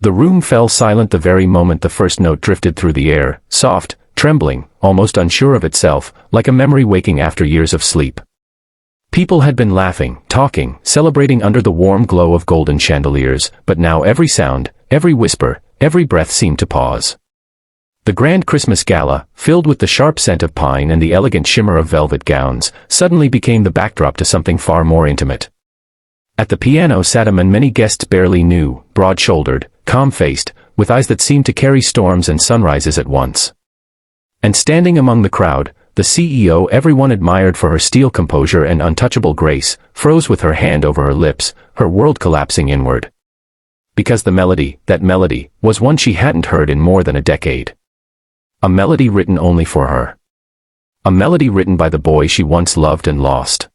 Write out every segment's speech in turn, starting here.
The room fell silent the very moment the first note drifted through the air, soft, trembling, almost unsure of itself, like a memory waking after years of sleep. People had been laughing, talking, celebrating under the warm glow of golden chandeliers, but now every sound, every whisper, every breath seemed to pause. The grand Christmas gala, filled with the sharp scent of pine and the elegant shimmer of velvet gowns, suddenly became the backdrop to something far more intimate. At the piano sat a man many guests barely knew, broad-shouldered, calm-faced, with eyes that seemed to carry storms and sunrises at once. And standing among the crowd, the CEO everyone admired for her steel composure and untouchable grace, froze with her hand over her lips, her world collapsing inward. Because the melody, that melody, was one she hadn't heard in more than a decade. A melody written only for her. A melody written by the boy she once loved and lost.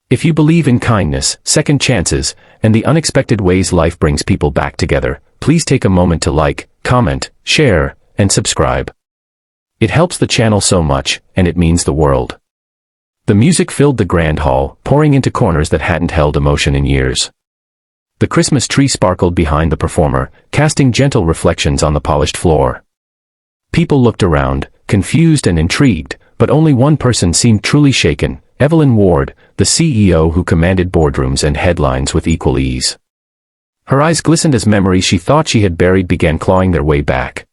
If you believe in kindness, second chances, and the unexpected ways life brings people back together, please take a moment to like, comment, share, and subscribe. It helps the channel so much, and it means the world. The music filled the grand hall, pouring into corners that hadn't held emotion in years. The Christmas tree sparkled behind the performer, casting gentle reflections on the polished floor. People looked around, confused and intrigued, but only one person seemed truly shaken, Evelyn Ward, the CEO who commanded boardrooms and headlines with equal ease. Her eyes glistened as memories she thought she had buried began clawing their way back.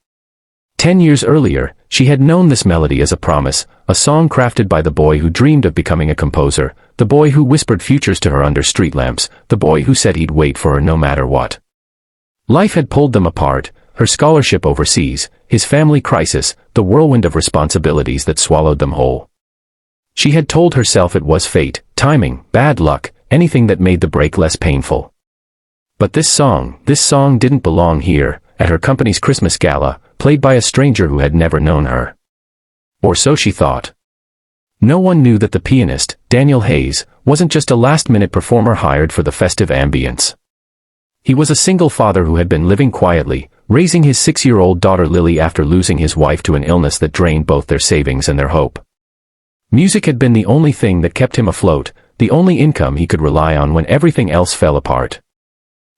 10 years earlier, she had known this melody as a promise, a song crafted by the boy who dreamed of becoming a composer, the boy who whispered futures to her under street lamps, the boy who said he'd wait for her no matter what. Life had pulled them apart, her scholarship overseas, his family crisis, the whirlwind of responsibilities that swallowed them whole. She had told herself it was fate, timing, bad luck, anything that made the break less painful. But this song didn't belong here, at her company's Christmas gala, played by a stranger who had never known her. Or so she thought. No one knew that the pianist, Daniel Hayes, wasn't just a last-minute performer hired for the festive ambience. He was a single father who had been living quietly, raising his 6-year-old daughter Lily after losing his wife to an illness that drained both their savings and their hope. Music had been the only thing that kept him afloat, the only income he could rely on when everything else fell apart.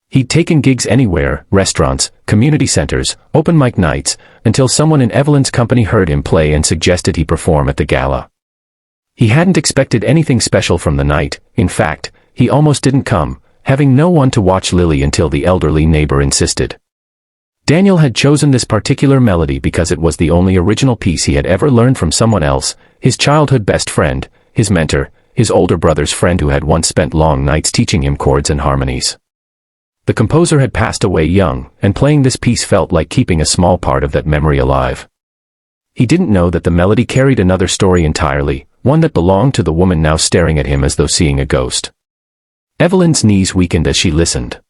He'd taken gigs anywhere, restaurants, community centers, open mic nights, until someone in Evelyn's company heard him play and suggested he perform at the gala. He hadn't expected anything special from the night, in fact, he almost didn't come, having no one to watch Lily until the elderly neighbor insisted. Daniel had chosen this particular melody because it was the only original piece he had ever learned from someone else, his childhood best friend, his mentor, his older brother's friend who had once spent long nights teaching him chords and harmonies. The composer had passed away young, and playing this piece felt like keeping a small part of that memory alive. He didn't know that the melody carried another story entirely, one that belonged to the woman now staring at him as though seeing a ghost. Evelyn's knees weakened as she listened.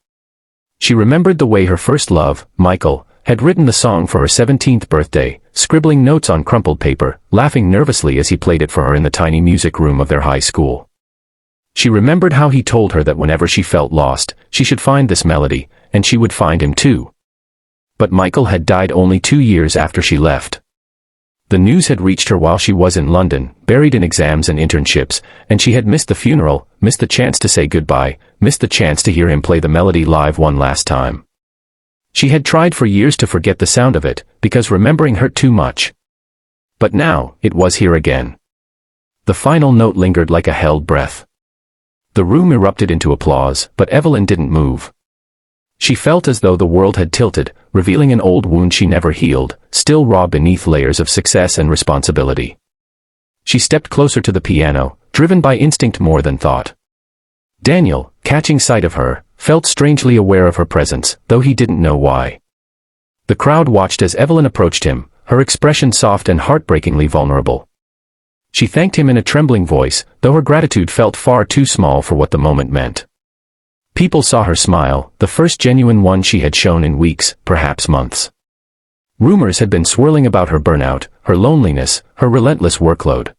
She remembered the way her first love, Michael, had written the song for her 17th birthday, scribbling notes on crumpled paper, laughing nervously as he played it for her in the tiny music room of their high school. She remembered how he told her that whenever she felt lost, she should find this melody, and she would find him too. But Michael had died only 2 years after she left. The news had reached her while she was in London, buried in exams and internships, and she had missed the funeral, missed the chance to say goodbye, missed the chance to hear him play the melody live one last time. She had tried for years to forget the sound of it, because remembering hurt too much. But now, it was here again. The final note lingered like a held breath. The room erupted into applause, but Evelyn didn't move. She felt as though the world had tilted, revealing an old wound she never healed, still raw beneath layers of success and responsibility. She stepped closer to the piano, driven by instinct more than thought. Daniel, catching sight of her, felt strangely aware of her presence, though he didn't know why. The crowd watched as Evelyn approached him, her expression soft and heartbreakingly vulnerable. She thanked him in a trembling voice, though her gratitude felt far too small for what the moment meant. People saw her smile, the first genuine one she had shown in weeks, perhaps months. Rumors had been swirling about her burnout, her loneliness, her relentless workload.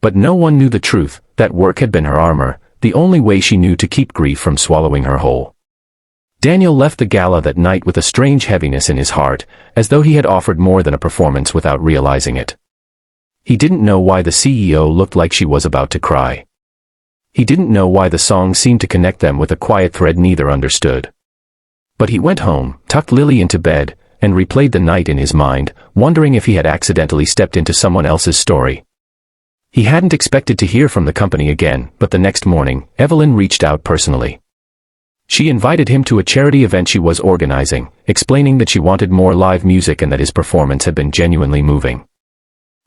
But no one knew the truth, that work had been her armor, the only way she knew to keep grief from swallowing her whole. Daniel left the gala that night with a strange heaviness in his heart, as though he had offered more than a performance without realizing it. He didn't know why the CEO looked like she was about to cry. He didn't know why the song seemed to connect them with a quiet thread neither understood. But he went home, tucked Lily into bed, and replayed the night in his mind, wondering if he had accidentally stepped into someone else's story. He hadn't expected to hear from the company again, but the next morning, Evelyn reached out personally. She invited him to a charity event she was organizing, explaining that she wanted more live music and that his performance had been genuinely moving.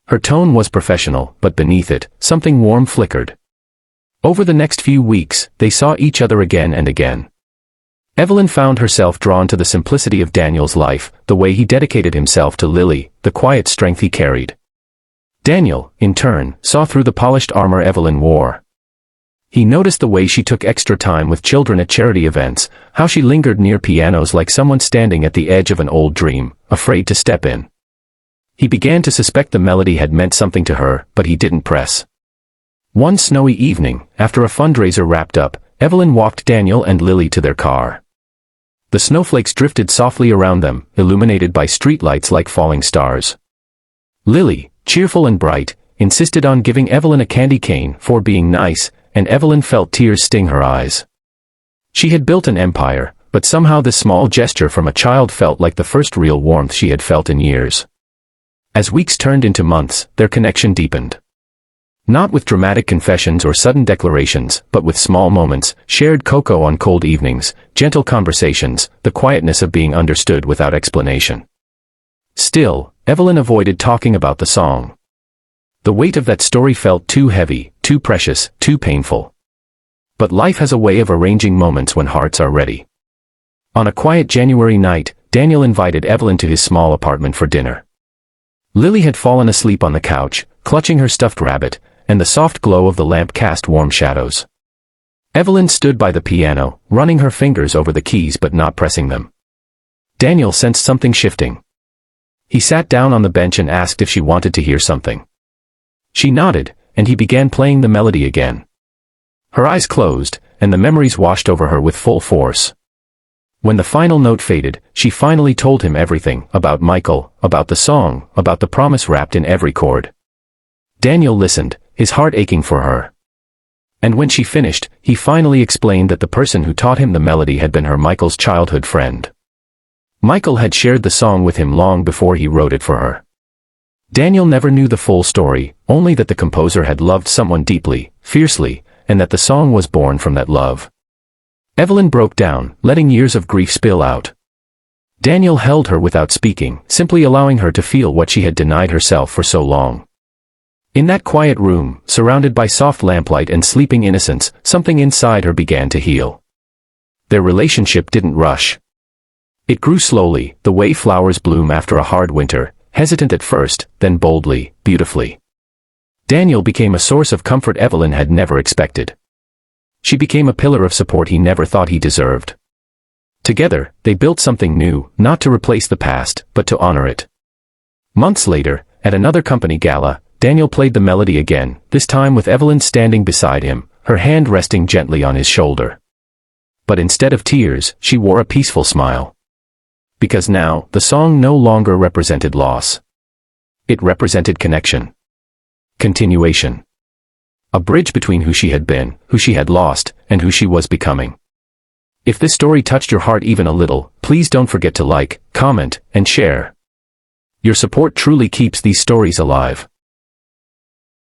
Her tone was professional, but beneath it, something warm flickered. Over the next few weeks, they saw each other again and again. Evelyn found herself drawn to the simplicity of Daniel's life, the way he dedicated himself to Lily, the quiet strength he carried. Daniel, in turn, saw through the polished armor Evelyn wore. He noticed the way she took extra time with children at charity events, how she lingered near pianos like someone standing at the edge of an old dream, afraid to step in. He began to suspect the melody had meant something to her, but he didn't press. One snowy evening, after a fundraiser wrapped up, Evelyn walked Daniel and Lily to their car. The snowflakes drifted softly around them, illuminated by streetlights like falling stars. Lily, cheerful and bright, insisted on giving Evelyn a candy cane for being nice, and Evelyn felt tears sting her eyes. She had built an empire, but somehow this small gesture from a child felt like the first real warmth she had felt in years. As weeks turned into months, their connection deepened. Not with dramatic confessions or sudden declarations, but with small moments, shared cocoa on cold evenings, gentle conversations, the quietness of being understood without explanation. Still, Evelyn avoided talking about the song. The weight of that story felt too heavy, too precious, too painful. But life has a way of arranging moments when hearts are ready. On a quiet January night, Daniel invited Evelyn to his small apartment for dinner. Lily had fallen asleep on the couch, clutching her stuffed rabbit, and the soft glow of the lamp cast warm shadows. Evelyn stood by the piano, running her fingers over the keys but not pressing them. Daniel sensed something shifting. He sat down on the bench and asked if she wanted to hear something. She nodded, and he began playing the melody again. Her eyes closed, and the memories washed over her with full force. When the final note faded, she finally told him everything, about Michael, about the song, about the promise wrapped in every chord. Daniel listened, his heart aching for her. And when she finished, he finally explained that the person who taught him the melody had been Michael's childhood friend. Michael had shared the song with him long before he wrote it for her. Daniel never knew the full story, only that the composer had loved someone deeply, fiercely, and that the song was born from that love. Evelyn broke down, letting years of grief spill out. Daniel held her without speaking, simply allowing her to feel what she had denied herself for so long. In that quiet room, surrounded by soft lamplight and sleeping innocence, something inside her began to heal. Their relationship didn't rush. It grew slowly, the way flowers bloom after a hard winter, hesitant at first, then boldly, beautifully. Daniel became a source of comfort Evelyn had never expected. She became a pillar of support he never thought he deserved. Together, they built something new, not to replace the past, but to honor it. Months later, at another company gala, Daniel played the melody again, this time with Evelyn standing beside him, her hand resting gently on his shoulder. But instead of tears, she wore a peaceful smile. Because now, the song no longer represented loss. It represented connection. Continuation. A bridge between who she had been, who she had lost, and who she was becoming. If this story touched your heart even a little, please don't forget to like, comment, and share. Your support truly keeps these stories alive.